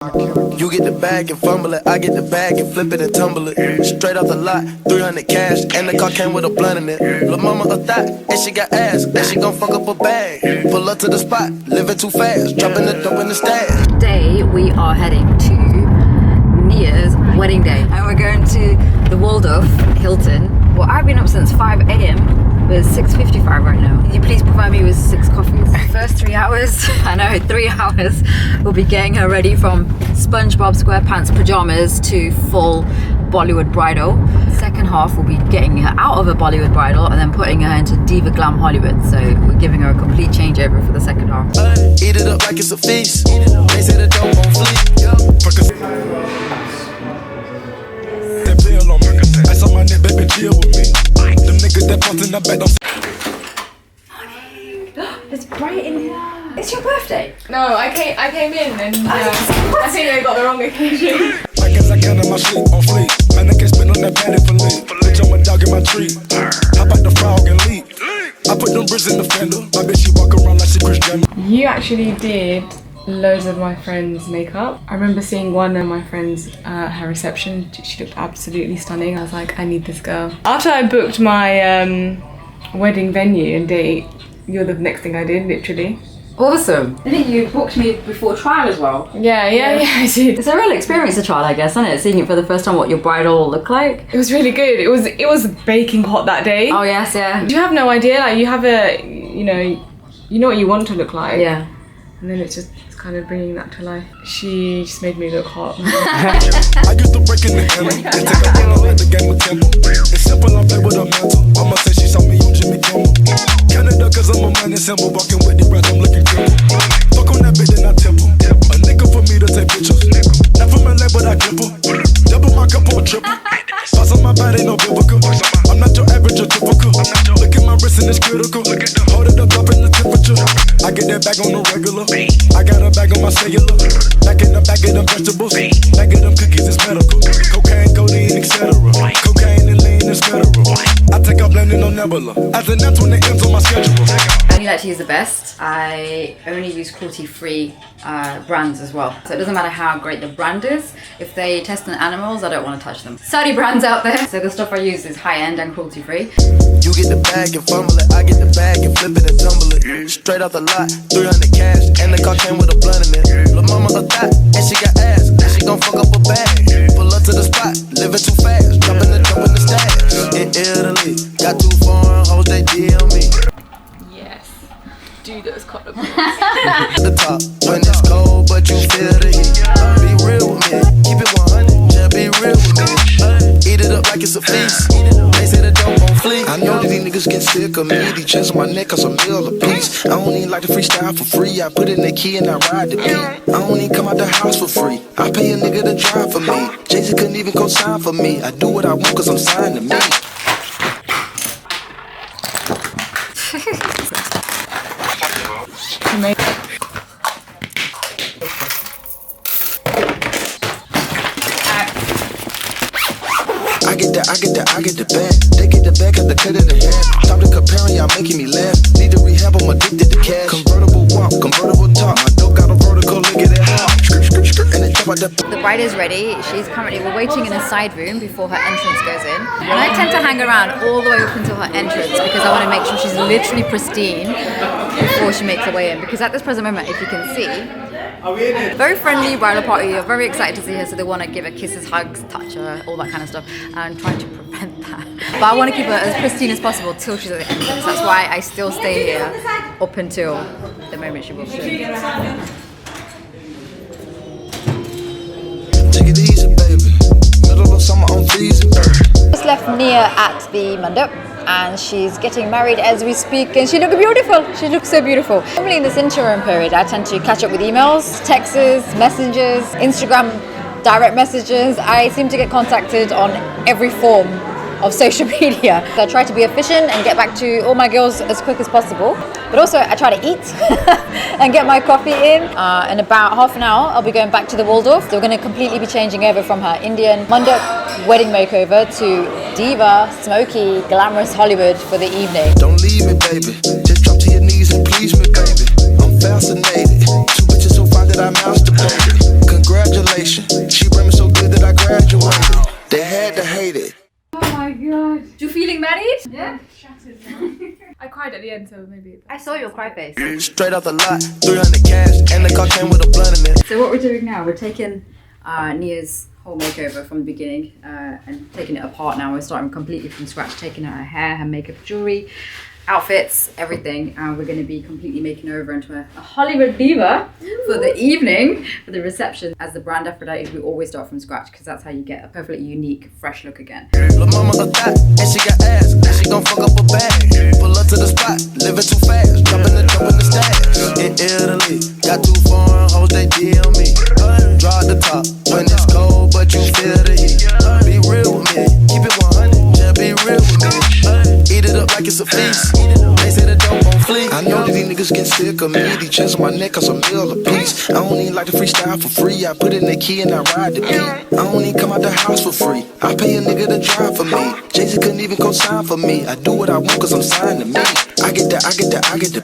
You get the bag and fumble it, I get the bag and flip it and tumble it. Straight off the lot, 300 cash, and the car came with a blunt in it. Lil' mama a thot, and she got ass, and she gon' fuck up a bag. Pull up to the spot, living too fast, dropping the dope in the stash. Today we are heading to Nia's wedding day, and we're going to the Waldorf Hilton. Well, I've been up since 5 a.m. It's 6:55 right now. Can you please provide me with 6 coffees? First 3 hours, I know, 3 hours, we'll be getting her ready from SpongeBob SquarePants pajamas to full Bollywood bridal. Second half, we'll be getting her out of a Bollywood bridal and then putting her into Diva Glam Hollywood. So we're giving her a complete changeover for the second half. Eat it up like it's a feast. They say the dope on fleek. That bill on me. I saw my neck, baby, chill with me. Them niggas that pumped in the back don't. It's bright in here. It's your birthday. No, I came in and I think I got the wrong occasion. I guess I count on my sleep on fleek. Man, I can spin on that patty for leave. Bitch, I'm a dog in my tree. Hop out the frog and leap. I put them bricks in the fender. My bitch, she walk around like she Chris Jenner. You actually did loads of my friends' makeup. I remember seeing one of my friends at her reception. She looked absolutely stunning. I was like, I need this girl. After I booked my wedding venue and date, you're the next thing I did, literally. Awesome. I think you booked me before trial as well. Yeah, I did. It's a real experience to trial, I guess, isn't it? Seeing it for the first time, what your bridal will look like. It was really good. It was baking hot that day. Oh yes, yeah. You have no idea. Like you have you know what you want to look like. Yeah. And then it's kind of bringing that to life. She just made me look hot. I used to break in the game. They take a roll at the game of tempo. It's simple, I play with a mantle. Mama said she saw me on Jimmy Kimmel. Canada, cause I'm a money symbol. Walking with the rest, I'm looking crippled. Fuck on that bitch and I temple. A nickel for me to take pictures. Not from LA, but I cripple. Double my cup on triple. Sauce on my body, no biblical. I'm not your average or typical. Look at my wrist and it's critical. Hold it up, dropping the temperature. I get that back on the regular. I got a bag on my cellular. Back in the back of them vegetables. Back of them cookies, it's medical. Cocaine, codeine, etc. Cocaine and lean is federal. I take up blending on Nebula. As an that's when it ends on my schedule. I only like to use the best. I only use cruelty-free brands as well. So it doesn't matter how great the brand is. If they test on animals, I don't want to touch them. Saudi brands out there. So the stuff I use is high-end and cruelty-free. You get the bag and fumble it. I get the bag and flip it and tumble it. Straight off the lot, 300 cash, and the car came with a blunt in it. Lil' mama a thot, and she got ass, and she gon' fuck up a bag. Pull up to the spot, living too fast, dropping the dope in the stash. In Italy, got 2 foreign hoes, they deal me. Yes. Do those collarbs. At the top, when it's cold, but you feel the heat. Be real with me, keep it 100, just be real with me. Eat it up like it's a feast. They say the dope on fleek. I know that these niggas get sick of me. These chains on my neck cost a meal a piece. I don't even like to freestyle for free. I put in the key and I ride the beat. I don't even come out the house for free. I pay a nigga to drive for me. Jay-Z couldn't even co-sign for me. I do what I want cause I'm signed to me. I get the bag. They get the bag, got the cut in the hand. Stop the comparing, y'all making me laugh. Need to rehab, I'm addicted to cash. Convertible walk, convertible talk. My dope got a vertical, look at that. And then jump out The bride is ready. We're waiting in a side room before her entrance goes in. And I tend to hang around all the way up until her entrance because I want to make sure she's literally pristine before she makes her way in. Because at this present moment, if you can see, very friendly bridal party. You're very excited to see her, so they want to give her kisses, hugs, touch her, all that kind of stuff. And I'm trying to prevent that. But I want to keep her as pristine as possible till she's at the entrance. That's why I still stay here up until the moment she walks in. Take it easy, baby. Middle of summer on season. Just left Nia at the mandap and she's getting married as we speak and she looks beautiful. She looks so beautiful. Normally in this interim period I tend to catch up with emails, texts, messengers, Instagram direct messages. I seem to get contacted on every form of social media. So I try to be efficient and get back to all my girls as quick as possible. But also I try to eat and get my coffee in. In about half an hour, I'll be going back to the Waldorf. So we're going to completely be changing over from her Indian mandap wedding makeover to diva, smoky, glamorous Hollywood for the evening. Don't leave me, baby. Just drop to your knees and please me, baby. I'm fascinated. 2 bitches so fine that I masturbated. Congratulations. getting married? Yeah. Shattered. I cried at the end, so maybe. I saw your cry face. Straight off the lot, 300 cash, and the car came with a blunt in it. So what we're doing now, we're taking Nia's whole makeover from the beginning and taking it apart now. We're starting completely from scratch, taking out her hair, her makeup, jewellery, outfits, everything. And we're going to be completely making her over into a Hollywood diva for the evening, for the reception. As the brand Aphrodite, we always start from scratch because that's how you get a perfectly unique, fresh look again. Lil' mama a thot, and she got ass, and she gon' fuck up a bag. Pull up to the spot, living too fast, dropping the stash. In Italy, got 2 foreign hoes, they deal me. Draw the top when it's cold, but you feel the heat. Be real with me, keep it 100, just be real with me. Eat it up like it's a feast. They say the dope on fleek. I know that these niggas get sick of me. These chains on my neck cause a meal a piece. I don't even like to freestyle for free. I put in the key and I ride the beat. I don't even come out the house for free. I pay a nigga to drive for me. Jay-Z couldn't even co-sign for me. I do what I want cause I'm signed to me. I get the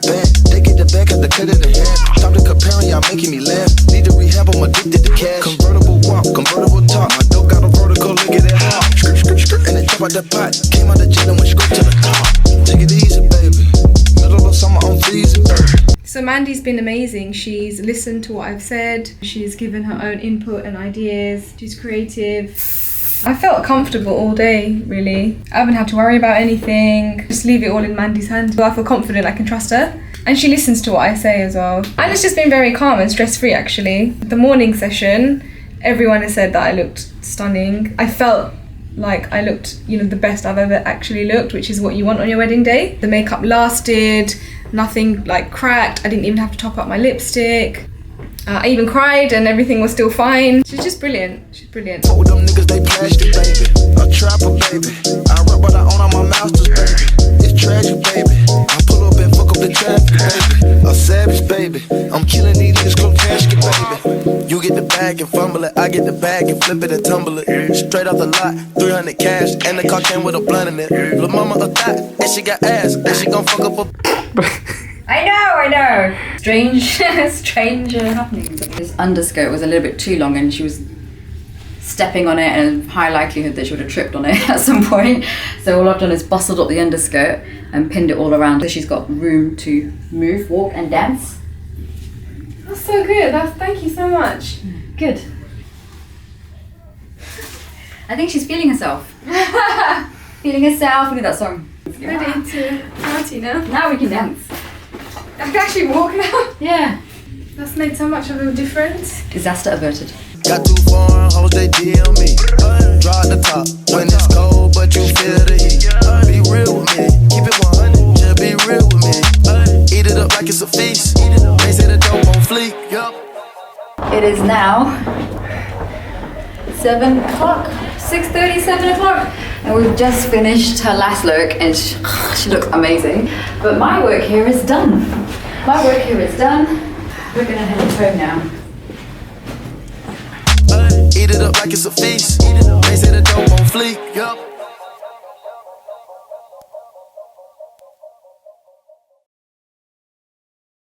bag. They get the bag cause the cut of the hair. Stop the comparing, y'all making me laugh. Need to rehab, I'm addicted to cash. Convertible walk, convertible talk. My dope got a vertical, look at that hard. And then jump out the pot. Came out the jail and went straight to the top. Take it easy, baby. Middle of summer on season. So Mandy's been amazing. She's listened to what I've said. She's given her own input and ideas. She's creative. I felt comfortable all day, really. I haven't had to worry about anything. Just leave it all in Mandy's hands. I feel confident I can trust her. And she listens to what I say as well. And it's just been very calm and stress-free, actually. The morning session, everyone has said that I looked stunning. I felt like I looked, the best I've ever actually looked, which is what you want on your wedding day. The makeup lasted, nothing like cracked. I didn't even have to top up my lipstick. I even cried and everything was still fine. She's just brilliant. She's brilliant. Fuck with them niggas, they plastic, baby. A trapper, baby. I rap what I own on my masters, baby. It's tragic, baby. I pull up and fuck up the traffic, baby. A savage, baby. I'm killing these niggas, close casket, baby. You get the bag and fumble it. I get the bag and flip it and tumble it. Straight off the lot, 300 cash, and the car came with a blunt in it. Lil' mama a thot, and she got ass, and she gon' fuck up a... I know. Strange happenings. This underskirt was a little bit too long and she was stepping on it and high likelihood that she would have tripped on it at some point. So all I've done is bustled up the underskirt and pinned it all around so she's got room to move, walk and dance. That's so good. Thank you so much. Good. I think she's feeling herself. Feeling herself. Look at that song. Ready to party now? Now we can dance. I can actually walk now. Yeah. That's made so much of a difference. Disaster averted. Got 2 foreign hoes, they deal me. Draw the top when it's cold, but you feel the heat. Be real with me, keep it 100, just be real with me. Eat it up like it's a feast. They say the dope on fleek, yup. It is now 7 o'clock, 6:30, 7 o'clock. And we've just finished her last look and she looks amazing. But my work here is done. We're gonna head home now. Eat it up like it's a feast. They say the dope on fleek, yup.